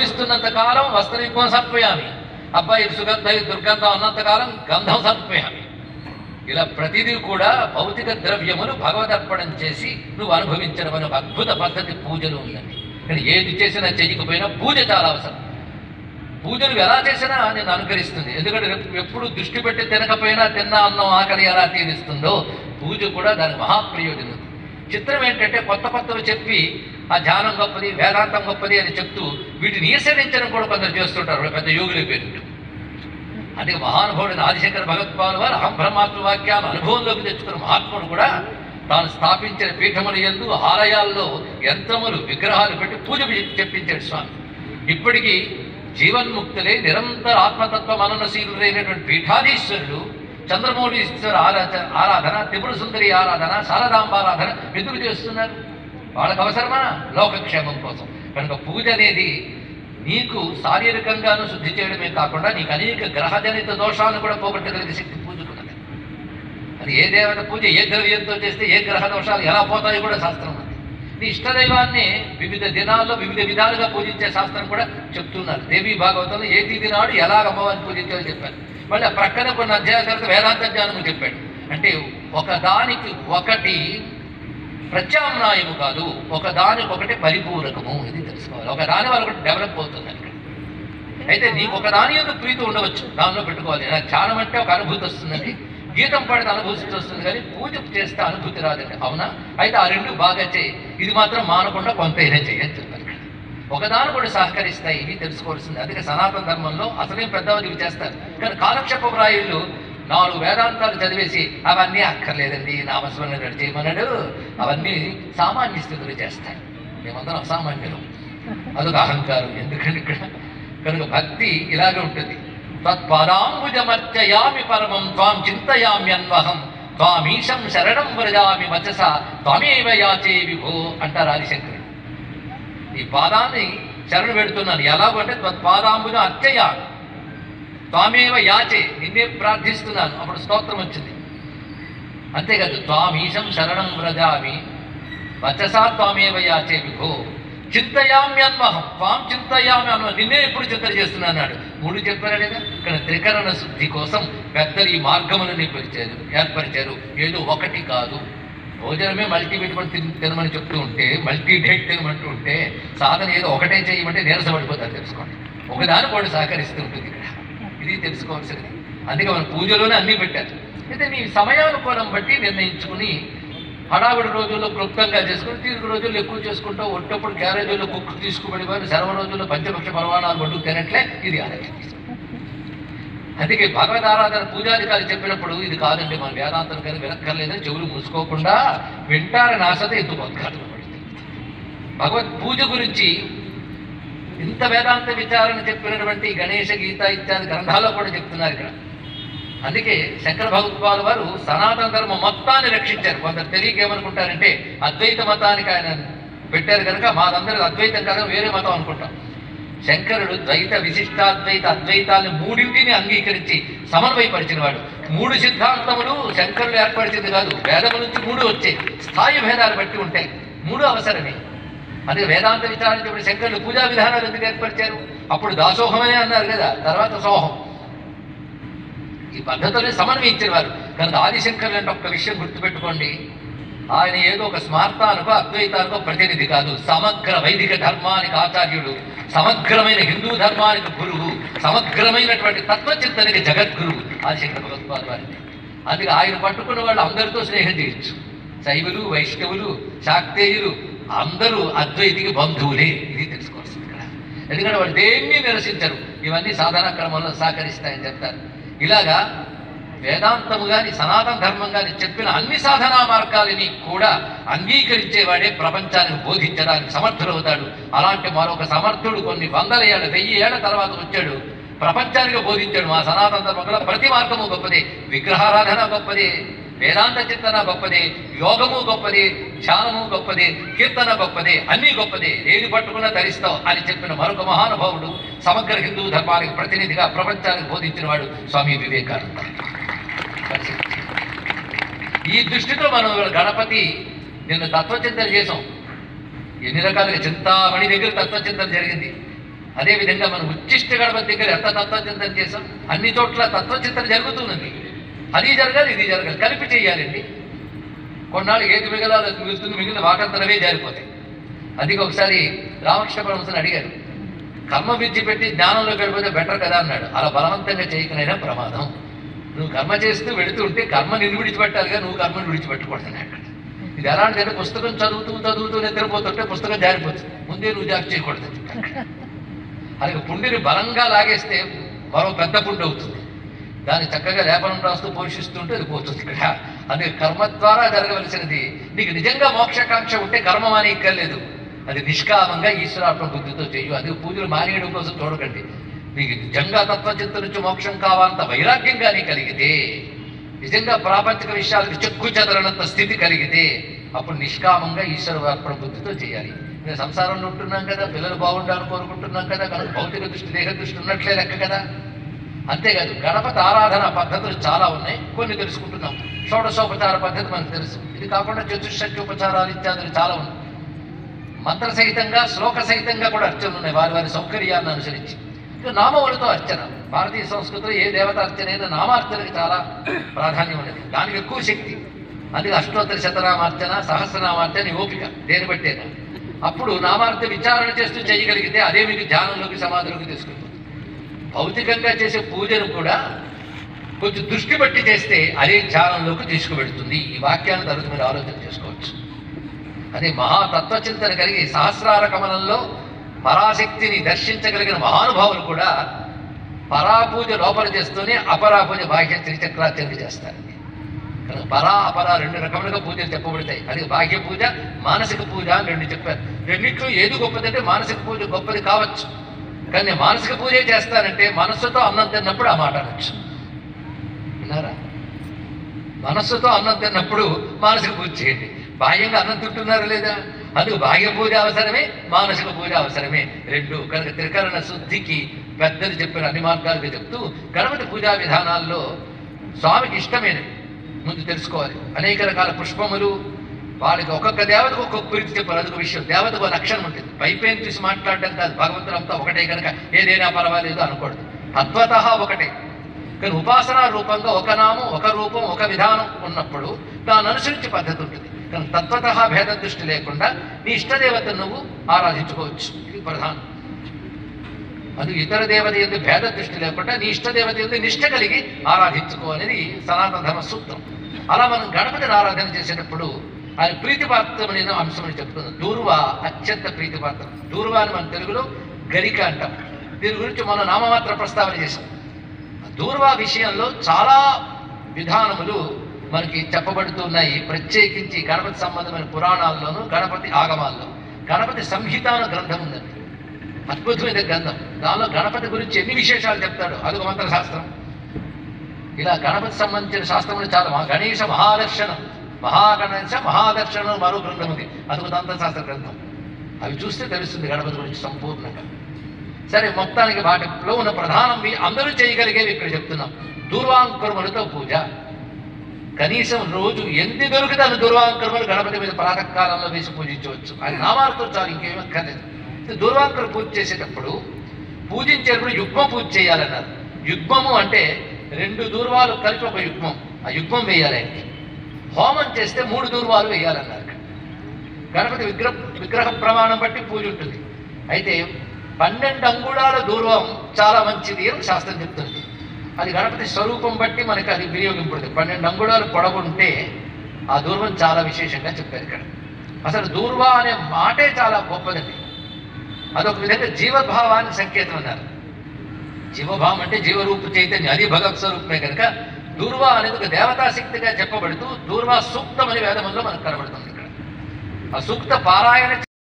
ఆరోపిస్తున్నంత కాలం వస్త్రయుగ్మం సమర్పయామి, అబ్బాయి సుగంధ దుర్గంధం అన్నంతకాలం గంధం సమర్పయామి. ఇలా ప్రతిదీ కూడా భౌతిక ద్రవ్యములు భగవదర్పణం చేసి నువ్వు అనుభవించడం అనే ఒక అద్భుత పద్ధతి పూజలు ఉందండి. కానీ ఏది చేసినా చేయకపోయినా పూజ చాలా అవసరం. పూజలు ఎలా చేసినా నేను అనుకరిస్తుంది. ఎందుకంటే ఎప్పుడు దృష్టి పెట్టి తినకపోయినా తిన్న అన్నం ఆకలి ఎలా తీరుస్తుందో పూజ కూడా దానికి మహాప్రయోజనం. చిత్రం ఏంటంటే కొత్త కొత్తవి చెప్పి ఆ ధ్యానం గొప్పది, వేదాంతం గొప్పది అని చెప్తూ వీటిని ఈసరించడం కూడా కొందరు చేస్తుంటారు, పెద్ద యోగుల పేరు. అందుకే మహానుభావుడు ఆదిశంకర భగవత్పాదుల వారు అహం బ్రహ్మాస్మి వాక్యాలు అనుభవంలోకి తెచ్చుకున్న మహాత్ముడు కూడా తాను స్థాపించిన పీఠముల యందు ఆలయాల్లో యంత్రములు విగ్రహాలు పెట్టి పూజ చెప్పించాడు స్వామి. ఇప్పటికీ జీవన్ముక్తులే నిరంతర ఆత్మతత్వ మననశీలురైనటువంటి పీఠాధీశ్వరులు చంద్రమౌళీశ్వర ఆరాధన, త్రిపుర సుందరి ఆరాధన, శారదాంబారాధన ఎందుకు చేస్తున్నారు? వాళ్ళకు అవసరమా? లోకక్షేమం కోసం. కనుక పూజ అనేది నీకు శారీరకంగాను శుద్ధి చేయడమే కాకుండా నీకు అనేక గ్రహజనిత దోషాలను కూడా పోగొట్టగలిగే శక్తి పూజకున్నది. అది ఏ దేవత పూజ ఏ ద్రవ్యంతో చేస్తే ఏ గ్రహ దోషాలు ఎలా పోతాయో కూడా శాస్త్రం ఉంది. నీ ఇష్టదైవాన్ని వివిధ దినాల్లో వివిధ విధాలుగా పూజించే శాస్త్రం కూడా చెప్తున్నారు. దేవీ భాగవతంలో ఏ తిథి నాడు ఎలా అమ్మవారిని పూజించాలో చెప్పారు. మళ్ళీ ఆ ప్రక్కన కొన్ని అధ్యాయాల తర్వాత వేదాంత జ్ఞానము చెప్పాడు. అంటే ఒకదానికి ఒకటి ప్రత్యామ్నాయము కాదు, ఒకదానికొకటి పరిపూరకము. ఇది తెలుసుకోవాలి. ఒకదాని వల్ల ఒకటి డెవలప్ అవుతుంది అక్కడ. అయితే నీకు ఒకదాని ఎందుకు ప్రీతి ఉండవచ్చు, దానిలో పెట్టుకోవాలి. నాకు ధ్యానం అంటే ఒక అనుభూతి వస్తుందండి, గీతం పాడితే అనుభూతి వస్తుంది, కానీ పూజ చేస్తే అనుభూతి రాదండి. అవునా? అయితే ఆ రెండు బాగా చేయి, ఇది మాత్రం మానకుండా కొంతైనా చేయని చెప్పారు. ఒకదాని కూడా సహకరిస్తాయి, ఇవి తెలుసుకోవాల్సింది. అందుకే సనాతన ధర్మంలో అసలేం పెద్దవాళ్ళు ఇవి చేస్తారు. కానీ కాలక్షేప ప్రాయులు 4 వేదాంతాలు చదివేసి అవన్నీ అక్కర్లేదండి నామస్మరణ చేయమన్నాడు, అవన్నీ సామాన్య స్థితులు చేస్తాయి. మేమందరం అసామాన్యులు, అదొక అహంకారం. ఎందుకంటే ఇక్కడ కనుక భక్తి ఇలాగే ఉంటుంది. తత్పదాంబుజమర్చయామి పరమం త్వాం చింతయామ్యన్వహం త్వామీశం శరణం వ్రజామి వచస త్వమేవ యాచే విభో అంటారు ఆదిశంకరుడు. ఈ పాదాన్ని శరణు పెడుతున్నాను. ఎలాగో అంటే తత్పాదాంబుజ అర్చయామి త్వామేవ యాచే, నిన్నే ప్రార్థిస్తున్నాను. అప్పుడు స్తోత్రం వచ్చింది. అంతేకాదు త్వామీశం శరణం వ్రజామి వచసా త్వామేవ యాచే విభో చింతయామ్యన్వహం త్వాం చింతయామి అన్న, నిన్నే ఎప్పుడు చింతన చేస్తున్నాను అన్నాడు. 3 చెప్పారా లేదా? ఇక్కడ త్రికరణ శుద్ధి కోసం పెద్దలు ఈ మార్గములని ఏర్పరిచారు. ఏదో ఒకటి కాదు. భోజనమే మల్టీ విటమిన్ తినమని చెప్తూ ఉంటే, మల్టీ డేట్ తినమంటూ ఉంటే, సాధన ఏదో ఒకటే చేయమంటే నీరసపడిపోతారు. తెలుసుకోండి. ఒకదాని కూడా సహకరిస్తూ ఉంటుంది ఇక్కడ. ఇది తెలుసుకోవాల్సింది. అందుకే మన పూజలోనే అన్నీ పెట్టారు. అయితే నీ సమయానుకూలం బట్టి నిర్ణయించుకుని హడావిడి రోజుల్లో క్లుప్తంగా చేసుకుని, తీరు రోజుల్లో ఎక్కువ చేసుకుంటూ ఒట్టప్పుడు క్యారేజీల్లో కుక్కు తీసుకుపడిపోయి సెలవు రోజుల్లో పంచపక్ష పరమాణాలు వండుకు తినట్లే ఇది ఆలోచన. అందుకే భగవద్ ఆరాధన పూజాధికారి చెప్పినప్పుడు ఇది కాదండి మన వేదాంతం కానీ వినక్కర్లేదని చెవులు మూసుకోకుండా వింటారని ఆశతో ఎందుకు ఉద్ఘాటన పడుతుంది. భగవద్ పూజ గురించి ఇంత వేదాంత విచారణ చెప్పినటువంటి గణేశ గీత ఇత్యాది గ్రంథాల్లో కూడా చెప్తున్నారు ఇక్కడ. అందుకే శంకర భగవత్పాదుల వారు సనాతన ధర్మం మొత్తాన్ని రక్షించారు. కొందరు తెలియకేమనుకుంటారంటే అద్వైత మతానికి ఆయన పెట్టారు కనుక మాదందరూ అద్వైతం కదా వేరే మతం అనుకుంటాం. శంకరుడు ద్వైత విశిష్టాద్వైత అద్వైతాన్ని 3 అంగీకరించి సమన్వయపరిచిన వాడు. 3 సిద్ధాంతములు శంకరుడు ఏర్పరిచింది కాదు, వేదము నుంచి 3 వచ్చాయి. స్థాయి భేదాలు బట్టి ఉంటాయి, 3 అవసరమే. అందుకే వేదాంత విచారించినప్పుడు శంకరులు పూజా విధానాలు ఎందుకు ఏర్పరిచారు? అప్పుడు దాసోహమనే అన్నారు కదా, తర్వాత సోహం. ఈ పద్ధతుల్ని సమన్వయించిన వారు కనుక ఆదిశంకరులు అంటే ఒక్క విషయం గుర్తుపెట్టుకోండి, ఆయన ఏదో ఒక స్మార్తానికో అద్వైతానికో ప్రతినిధి కాదు. సమగ్ర వైదిక ధర్మానికి ఆచార్యుడు, సమగ్రమైన హిందూ ధర్మానికి గురువు, సమగ్రమైనటువంటి తత్వచింతనకి జగద్గురువు ఆదిశంకర భగవత్పాదుల వారిని. అందుకే ఆయన పట్టుకున్న వాళ్ళు అందరితో స్నేహం చేయొచ్చు. శైవులు, వైష్ణవులు, శాక్తేయులు అందరూ అద్వైతికి బంధువులే. ఇది తెలుసుకోవాల్సింది ఇక్కడ. ఎందుకంటే వాళ్ళు దేన్ని నిరసించరు. ఇవన్నీ సాధనా క్రమంలో సహకరిస్తాయని చెప్తారు. ఇలాగా వేదాంతము కానీ సనాతన ధర్మం కానీ చెప్పిన అన్ని సాధనా మార్గాలని కూడా అంగీకరించేవాడే ప్రపంచానికి బోధించడానికి సమర్థుడవుతాడు. అలాంటి మరొక సమర్థుడు కొన్ని 100 ఏళ్ళ 1000 ఏళ్ల తర్వాత వచ్చాడు, ప్రపంచానికి బోధించాడు. మా సనాతన ధర్మంలో ప్రతి మార్గము గొప్పదే, విగ్రహారాధన గొప్పదే, వేదాంత చింతన గొప్పదే, యోగము గొప్పదే, ధ్యానము గొప్పదే, కీర్తన గొప్పదే, అన్నీ గొప్పదే, ఏది పట్టుకున్నా ధరిస్తావు అని చెప్పిన మరొక మహానుభావుడు, సమగ్ర హిందూ ధర్మానికి ప్రతినిధిగా ప్రపంచానికి బోధించిన వాడు స్వామి వివేకానంద. ఈ దృష్టితో మనం గణపతి నిన్న తత్వచింతన చేసాం. ఎన్ని రకాలుగా చింతామణి దగ్గర తత్వచింతన జరిగింది. అదేవిధంగా మనం ఉచ్చిష్ట గణపతి దగ్గర ఎంత తత్వచింతన చేసాం, అన్ని చోట్ల తత్వచింతన జరుగుతున్నది. అది జరగాలి, ఇది జరగాలి, కలిపి చేయాలండి. కొన్నాళ్ళు ఏది మిగలాలో మిగులుతుంది, మిగిలిన వాటంతరవే జారిపోతాయి. అది ఒకసారి రామకృష్ణ పరమహంసని అడిగారు, కర్మ విడిచిపెట్టి జ్ఞానంలో గడిపోతే బెటర్ కదా అన్నాడు. అలా బలవంతంగా చేయకనైనా ప్రమాదం. నువ్వు కర్మ చేస్తూ వెళుతూ ఉంటే కర్మ నిన్ను విడిచిపెట్టాలిగా, నువ్వు కర్మను విడిచిపెట్టకూడదు. ఇది ఎలాంటిదంటే పుస్తకం చదువుతూ నిద్రపోతుంటే పుస్తకం జారిపోతుంది, ముందే నువ్వు జారి చేయకూడదు. అలాగే పుండిని బలంగా లాగేస్తే మరో పెద్ద పుండి అవుతుంది. దాన్ని చక్కగా లేపనం రాస్తూ పోషిస్తుంటే అది పోతుంది. ఇక్కడ అది కర్మ ద్వారా జరగవలసినది. నీకు నిజంగా మోక్షకాంక్ష ఉంటే కర్మ మానేయక్కర్లేదు, అది నిష్కామంగా ఈశ్వరాత్మ బుద్ధితో చెయ్యు. అది పూజలు మానేయడం కోసం చూడకండి. నీకు నిజంగా తత్వచింతన నుంచి మోక్షం కావాలంత వైరాగ్యంగా నీ కలిగితే, నిజంగా ప్రాపంచిక విషయాలకు చెక్కు చెదరనంత స్థితి కలిగితే, అప్పుడు నిష్కామంగా ఈశ్వరార్పణ బుద్ధితో చేయాలి. నేను సంసారంలో ఉంటున్నాం కదా, పిల్లలు బాగుండాలని కోరుకుంటున్నాం కదా, కనుక భౌతిక దృష్టి దేహ దృష్టి ఉన్నట్లే లెక్క కదా. అంతేకాదు గణపతి ఆరాధన పద్ధతులు చాలా ఉన్నాయి, కొన్ని తెలుసుకుంటున్నాం. షోడశోపచార పద్ధతి మనకు తెలుసు. ఇది కాకుండా చతుషష్ట్యోపచారాలు ఇత్యాదులు చాలా ఉన్నాయి. మంత్ర సహితంగా శ్లోక సహితంగా కూడా అర్చనలు ఉన్నాయి, వారి వారి సౌకర్యాలను అనుసరించి. నామములతో అర్చన, భారతీయ సంస్కృతిలో ఏ దేవత అర్చన అయినా నామార్చనకి చాలా ప్రాధాన్యం ఉన్నది, దానికి ఎక్కువ శక్తి. అందుకే అష్టోత్తర శతనామార్చన, సహస్రనామార్చన ఓపిక దేని బట్టేనా. అప్పుడు నామార్చన విచారణ చేస్తూ చేయగలిగితే అదే మీకు ధ్యానంలోకి సమాధిలోకి తీసుకుంటుంది. భౌతికంగా చేసే పూజను కూడా కొంచెం దృష్టి బట్టి చేస్తే అదే ధ్యానంలోకి తీసుకువెడుతుంది. ఈ వాక్యాన్ని తరచు మీరు ఆలోచన చేసుకోవచ్చు. అదే మహాతత్వచింతన కలిగి సహస్రార కమలంలో పరాశక్తిని దర్శించగలిగిన మహానుభావులు కూడా పరాపూజ లోపల చేస్తూనే అపరాపూజ బాహ్య త్రిచక్రార్చన చేస్తారు. కనుక పరా అపరా రెండు రకములుగా పూజలు చెప్పబడతాయి. అది బాహ్య పూజ, మానసిక పూజ అని రెండు చెప్పారు. రెండిట్లో ఏది గొప్పదంటే మానసిక పూజ గొప్పది కావచ్చు, కానీ మానసిక పూజే చేస్తానంటే మనస్సుతో అన్నం తిన్నప్పుడు ఆ మాట అనొచ్చు. విన్నారా? మనస్సుతో అన్నం తిన్నప్పుడు మానసిక పూజ చేయండి. బాహ్యంగా అన్నం తింటున్నారా లేదా? అందుకు బాహ్య పూజ అవసరమే, మానసిక పూజ అవసరమే, రెండు. కనుక త్రికరణ శుద్ధికి పెద్దలు చెప్పిన అన్ని మార్గాలుగా చెప్తూ గణపతి పూజా విధానాల్లో స్వామికి ఇష్టమైనవి ముందు తెలుసుకోవాలి. అనేక రకాల పుష్పములు, వాళ్ళకి ఒక్కొక్క దేవతకు ఒక్కొక్క ప్రీతి చెప్పారు. అదొక విషయం. దేవతకు ఒక లక్షణం ఉంటుంది. పైపైన చూసి మాట్లాడడం కాదు, భగవంతుడంతా ఒకటే కనుక ఏదైనా పర్వాలేదు అనకూడదు. తత్వత ఒకటే. కానీ ఉపాసనా రూపంగా ఒక నామం, ఒక రూపం, ఒక విధానం ఉన్నప్పుడు దాన్ని అనుసరించి పద్ధతి ఉంటుంది. కానీ తత్వత భేద దృష్టి లేకుండా నీ ఇష్టదేవతను నువ్వు ఆరాధించుకోవచ్చు. ఇది ప్రధానం. అది ఇతర దేవత ఎందు భేద దృష్టి లేకుండా నీ ఇష్టదేవత ఎందు నిష్ట కలిగి ఆరాధించుకో అనేది సనాతన ధర్మ సూత్రం. అలా మనం గణపతిని ఆరాధన చేసేటప్పుడు ఆయన ప్రీతిపాత్రమైన అంశం అని చెప్తున్నాం. దూర్వ అత్యంత ప్రీతిపాత్రం. దూర్వ అని మన తెలుగులో గరిక అంటాం. దీని గురించి మనం నామమాత్ర ప్రస్తావన చేశాం. దూర్వ విషయంలో చాలా విధానములు మనకి చెప్పబడుతున్నాయి. ప్రత్యేకించి గణపతి సంబంధమైన పురాణాల్లోనూ గణపతి ఆగమాల్లో గణపతి సంహిత అనే గ్రంథం ఉందండి. అద్భుతమైన గ్రంథం. దానిలో గణపతి గురించి ఎన్ని విశేషాలు చెప్తాడు. అదొక మంత్రశాస్త్రం. ఇలా గణపతి సంబంధించిన శాస్త్రములు చాలా. గణేశ మహాదర్శనం, మహాగణేశ మహాదర్శనం మరో గ్రంథం ఉంది, అదొక తంత్రశాస్త్ర గ్రంథం. అవి చూస్తే తెలుస్తుంది గణపతి గురించి సంపూర్ణంగా. సరే, మొత్తానికి వాటిలో ఉన్న ప్రధానంవి అందరూ చేయగలిగేవి ఇక్కడ చెప్తున్నాం. దూర్వాంకురములతో పూజ. కనీసం రోజు ఎన్ని దొరికితే అన్ని దూర్వాంకురములు గణపతి మీద ప్రాతకాలంలో వేసి పూజించవచ్చు. ఆయన నామాలతో చాలు, ఇంకేమీ అక్కర్లేదు. దూర్వాంకుర పూజ చేసేటప్పుడు పూజించేటప్పుడు యుగ్మ పూజ చేయాలన్నారు. యుగ్మము అంటే రెండు దూర్వాలు కలిపి ఒక యుగ్మం, ఆ యుగ్మం వేయాలి ఆయనకి. హోమం చేస్తే 3 దూర్వాలు వేయాలన్నారు. గణపతి విగ్రహ ప్రమాణం బట్టి పూజ ఉంటుంది. అయితే 12 అంగుళాల దూర్వం చాలా మంచిది అని శాస్త్రం చెప్తుంది. అది గణపతి స్వరూపం బట్టి మనకి అది వినియోగింపడుతుంది. 12 అంగుళాలు పొడవుంటే ఆ దూర్వం చాలా విశేషంగా చెప్పారు ఇక్కడ. అసలు దూర్వ అనే మాటే చాలా గొప్పదండి. అదొక విధంగా జీవభావానికి సంకేతం అన్నారు. జీవభావం అంటే జీవరూప చైతన్యం, అది భగవత్ స్వరూపమే కనుక దూర్వ అనేది ఒక దేవతాశక్తిగా చెప్పబడుతూ దూర్వ సూక్తం అని వేదములో మనకు కనబడుతుంది. ఇక్కడ ఆ సూక్త పారాయణ